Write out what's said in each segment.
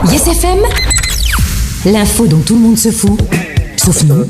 Yes FM, l'info dont tout le monde se fout, sauf nous.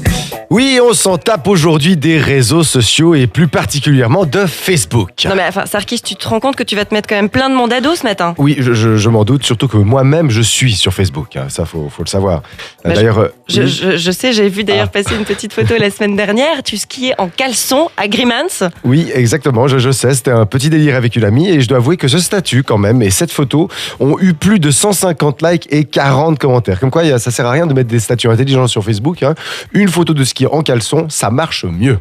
Oui, on s'en tape aujourd'hui des réseaux sociaux et plus particulièrement de Facebook. Non mais enfin, Sarkis, tu te rends compte que tu vas te mettre quand même plein de monde à dos ce matin? Oui, je m'en doute, surtout que moi-même je suis sur Facebook, ça faut le savoir. Bah, D'ailleurs, je sais, j'ai vu d'ailleurs passer une petite photo la semaine dernière, tu skiais en caleçon à Grimans. oui, exactement, je sais, c'était un petit délire avec une amie et je dois avouer que ce statut quand même et cette photo ont eu plus de 150 likes et 40 commentaires. Comme quoi, ça sert à rien de mettre des statuts intelligents sur Facebook. Une photo de ski en caleçon, ça marche mieux.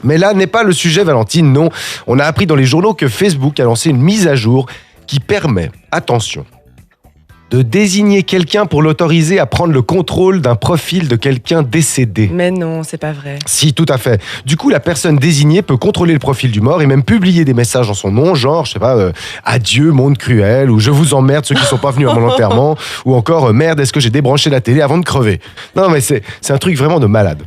Mais là n'est pas le sujet, Valentine, non. On a appris dans les journaux que Facebook a lancé une mise à jour qui permet, attention, de désigner quelqu'un pour l'autoriser à prendre le contrôle d'un profil de quelqu'un décédé. Mais non, c'est pas vrai. Si, tout à fait. Du coup, la personne désignée peut contrôler le profil du mort et même publier des messages en son nom, genre, je sais pas, adieu, monde cruel, ou je vous emmerde ceux qui sont pas venus à mon enterrement, ou encore, merde, est-ce que j'ai débranché la télé avant de crever? Non, mais c'est un truc vraiment de malade.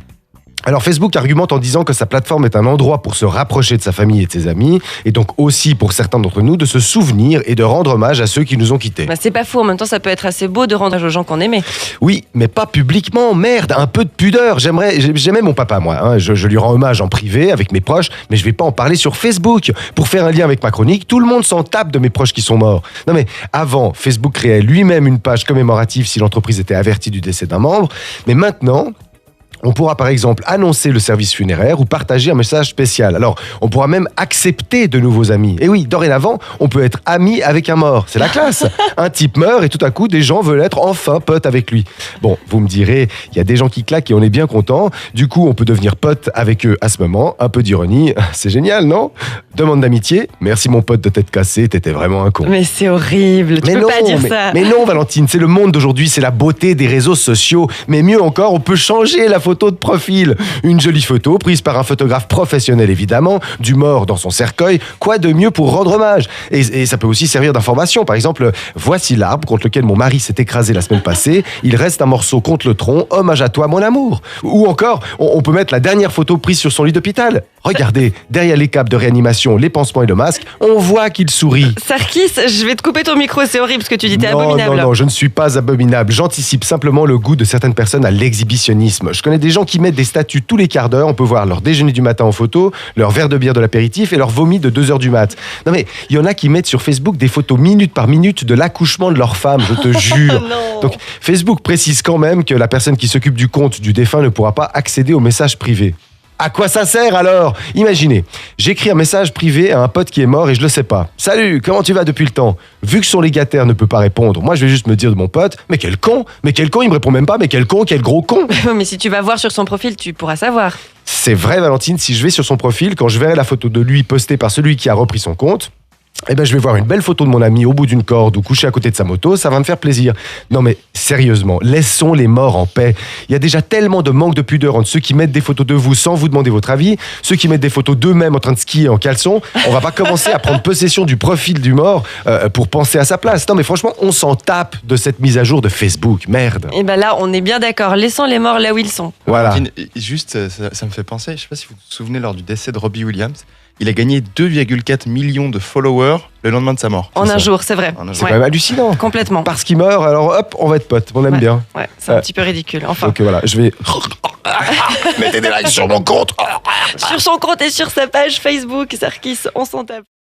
Alors Facebook argumente en disant que sa plateforme est un endroit pour se rapprocher de sa famille et de ses amis, et donc aussi pour certains d'entre nous de se souvenir et de rendre hommage à ceux qui nous ont quittés. Bah, c'est pas faux, en même temps ça peut être assez beau de rendre hommage aux gens qu'on aimait. Oui, mais pas publiquement, merde, un peu de pudeur. J'aimais mon papa, moi. Je lui rends hommage en privé avec mes proches, mais je vais pas en parler sur Facebook. Pour faire un lien avec ma chronique, tout le monde s'en tape de mes proches qui sont morts. Non mais avant, Facebook créait lui-même une page commémorative si l'entreprise était avertie du décès d'un membre, mais maintenant, on pourra par exemple annoncer le service funéraire ou partager un message spécial. Alors, on pourra même accepter de nouveaux amis. Et oui, dorénavant, on peut être ami avec un mort. C'est la classe. Un type meurt et tout à coup, des gens veulent être enfin potes avec lui. Bon, vous me direz, il y a des gens qui claquent et on est bien content. Du coup, on peut devenir pote avec eux à ce moment. Un peu d'ironie, c'est génial, non? Demande d'amitié. Merci mon pote de tête cassée, t'étais vraiment un con. Mais c'est horrible, tu peux pas dire ça. Mais non, Valentine, c'est le monde d'aujourd'hui, c'est la beauté des réseaux sociaux. Mais mieux encore, on peut changer la photo de profil. Une jolie photo prise par un photographe professionnel évidemment, du mort dans son cercueil. Quoi de mieux pour rendre hommage? Et ça peut aussi servir d'information. Par exemple, voici l'arbre contre lequel mon mari s'est écrasé la semaine passée. Il reste un morceau contre le tronc. Hommage à toi, mon amour. Ou encore, on peut mettre la dernière photo prise sur son lit d'hôpital. Regardez, derrière les câbles de réanimation, les pansements et le masque, on voit qu'il sourit. Sarkis, je vais te couper ton micro, c'est horrible ce que tu dis, t'es abominable. Non, je ne suis pas abominable. J'anticipe simplement le goût de certaines personnes à l'exhibitionnisme. Je connais des gens qui mettent des statuts tous les quarts d'heure. On peut voir leur déjeuner du matin en photo, leur verre de bière de l'apéritif et leur vomi de 2h du mat. Non mais, il y en a qui mettent sur Facebook des photos minute par minute de l'accouchement de leur femme, je te jure. Donc, Facebook précise quand même que la personne qui s'occupe du compte du défunt ne pourra pas accéder aux messages privés. À quoi ça sert alors? Imaginez, j'écris un message privé à un pote qui est mort et je le sais pas. Salut, comment tu vas depuis le temps? Vu que son légataire ne peut pas répondre, moi je vais juste me dire de mon pote, mais quel con, il me répond même pas, mais quel con, quel gros con. Mais si tu vas voir sur son profil, tu pourras savoir. C'est vrai Valentine, si je vais sur son profil, quand je verrai la photo de lui postée par celui qui a repris son compte, eh ben je vais voir une belle photo de mon ami au bout d'une corde ou couché à côté de sa moto, ça va me faire plaisir. Non mais sérieusement, laissons les morts en paix. Il y a déjà tellement de manque de pudeur entre ceux qui mettent des photos de vous sans vous demander votre avis, ceux qui mettent des photos d'eux-mêmes en train de skier en caleçon. On va pas commencer à prendre possession du profil du mort pour penser à sa place. Non mais franchement, on s'en tape de cette mise à jour de Facebook, merde. Et ben là, on est bien d'accord, laissons les morts là où ils sont. Voilà. Juste, ça me fait penser, je sais pas si vous vous souvenez lors du décès de Robbie Williams, il a gagné 2,4 millions de followers le lendemain de sa mort. En un jour, c'est vrai. C'est quand même hallucinant. Complètement. Parce qu'il meurt, alors hop, on va être potes, on aime bien. Ouais, c'est un petit peu ridicule. Enfin. Donc voilà, je vais... Mettez des likes sur mon compte. Sur son compte et sur sa page Facebook, Sarkis, on s'en tape.